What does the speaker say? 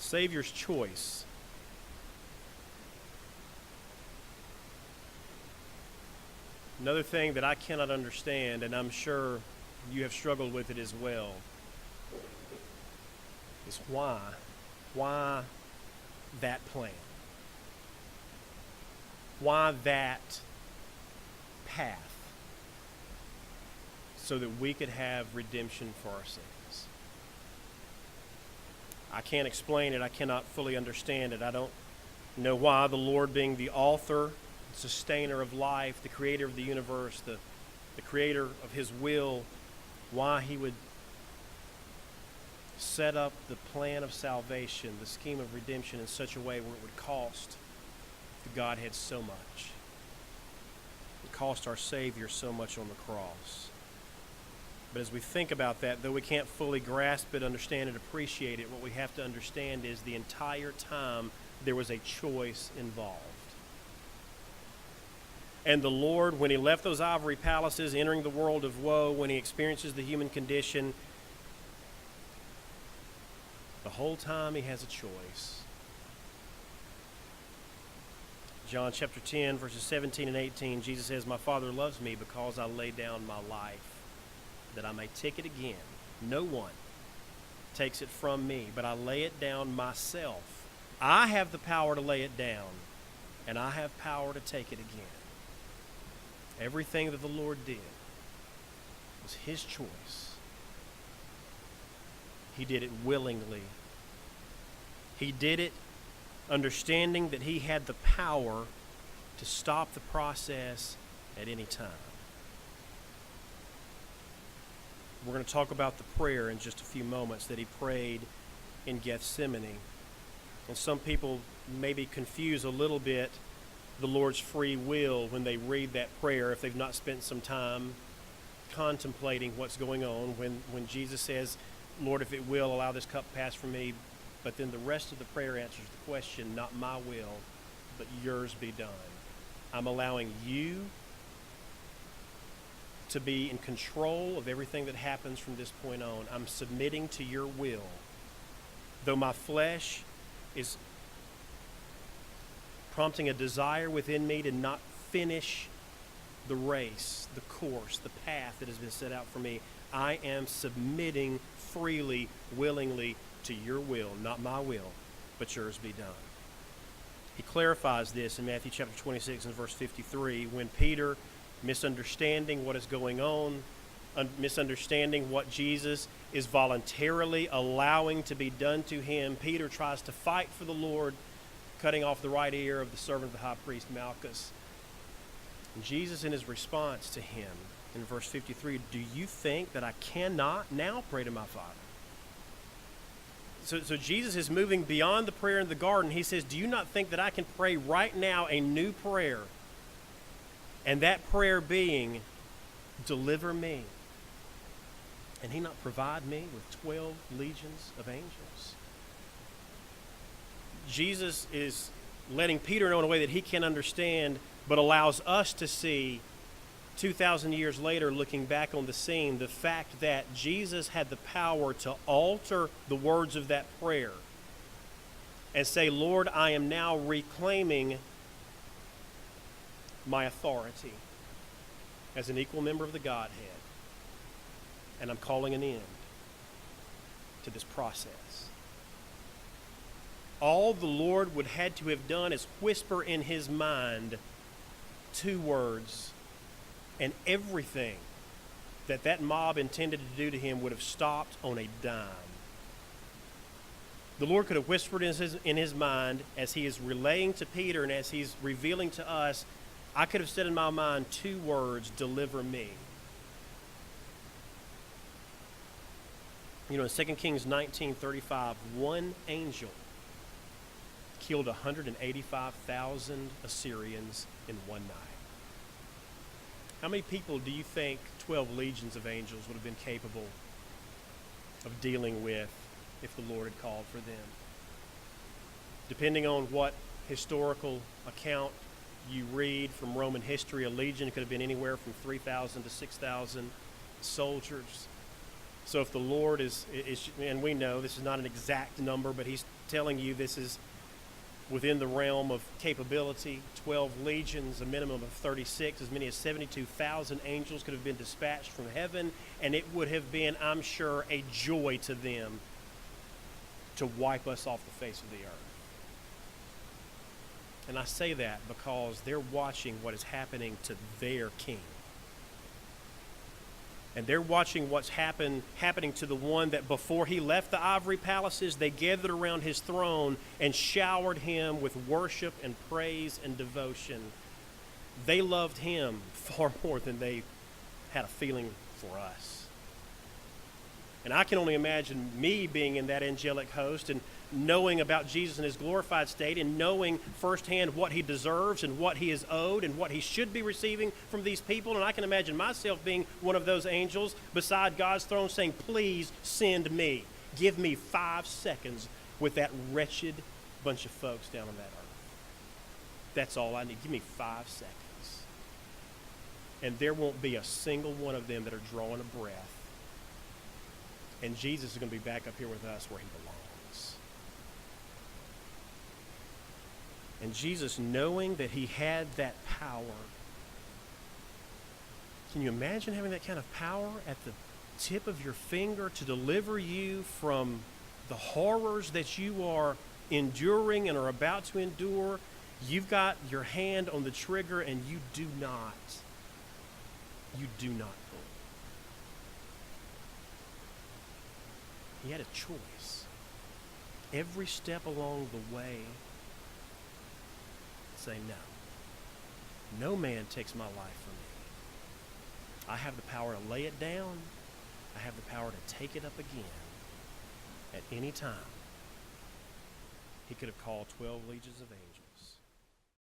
Savior's choice. Another thing that I cannot understand, and I'm sure you have struggled with it as well, is why? Why that plan? Why that path? So that we could have redemption for our sins. I can't explain it. I cannot fully understand it. I don't know why the Lord, being the author, sustainer of life, the creator of the universe, the creator of his will, why he would set up the plan of salvation, the scheme of redemption in such a way where it would cost the Godhead so much. It cost our Savior so much on the cross. But as we think about that, though we can't fully grasp it, understand it, appreciate it, what we have to understand is the entire time there was a choice involved. And the Lord, when he left those ivory palaces, entering the world of woe, when he experiences the human condition, the whole time he has a choice. John chapter 10, verses 17 and 18, Jesus says, "My Father loves me because I lay down my life, that I may take it again. No one takes it from me, but I lay it down myself. I have the power to lay it down, and I have power to take it again." Everything that the Lord did was his choice. He did it willingly. He did it understanding that he had the power to stop the process at any time. We're going to talk about the prayer in just a few moments that he prayed in Gethsemane. And some people maybe confuse a little bit the Lord's free will when they read that prayer if they've not spent some time contemplating what's going on. When Jesus says, "Lord, if it will, allow this cup to pass from me," but then the rest of the prayer answers the question, "Not my will, but yours be done." I'm allowing you to be in control of everything that happens from this point on. I'm submitting to your will. Though my flesh is prompting a desire within me to not finish the race, the course, the path that has been set out for me, I am submitting freely, willingly to your will, not my will, but yours be done. He clarifies this in Matthew chapter 26 and verse 53 when Peter, misunderstanding what is going on, misunderstanding what Jesus is voluntarily allowing to be done to him, Peter tries to fight for the Lord, cutting off the right ear of the servant of the high priest Malchus. And Jesus, in his response to him, in verse 53, "Do you think that I cannot now pray to my Father?" So Jesus is moving beyond the prayer in the garden. He says, "Do you not think that I can pray right now a new prayer?" And that prayer being, "Deliver me." And he not provide me with 12 legions of angels? Jesus is letting Peter know in a way that he can understand, but allows us to see 2,000 years later, looking back on the scene, the fact that Jesus had the power to alter the words of that prayer and say, "Lord, I am now reclaiming my authority as an equal member of the Godhead, and I'm calling an end to this process." All the Lord would had to have done is whisper in his mind 2 words, and everything that mob intended to do to him would have stopped on a dime. The Lord could have whispered in his mind as he is relaying to Peter and as he's revealing to us, I could have said in my mind 2 words, "Deliver me." You know, in 2 Kings 19:35, one angel killed 185,000 Assyrians in one night. How many people do you think 12 legions of angels would have been capable of dealing with if the Lord had called for them? Depending on what historical account you read from Roman history, a legion could have been anywhere from 3,000 to 6,000 soldiers. So if the Lord is, and we know this is not an exact number, but he's telling you this is within the realm of capability, 12 legions, a minimum of 36, as many as 72,000 angels could have been dispatched from heaven, and it would have been, I'm sure, a joy to them to wipe us off the face of the earth. And I say that because they're watching what is happening to their king. And they're watching what's happening to the one that before he left the ivory palaces, they gathered around his throne and showered him with worship and praise and devotion. They loved him far more than they had a feeling for us. And I can only imagine me being in that angelic host and knowing about Jesus in his glorified state and knowing firsthand what he deserves and what he is owed and what he should be receiving from these people. And I can imagine myself being one of those angels beside God's throne saying, please send me. Give me 5 seconds with that wretched bunch of folks down on that earth. That's all I need. Give me 5 seconds. And there won't be a single one of them that are drawing a breath. And Jesus is going to be back up here with us where he belongs. And Jesus, knowing that he had that power, can you imagine having that kind of power at the tip of your finger to deliver you from the horrors that you are enduring and are about to endure? You've got your hand on the trigger and you do not pull. He had a choice. Every step along the way, say no. No man takes my life from me. I have the power to lay it down. I have the power to take it up again at any time. He could have called 12 legions of angels.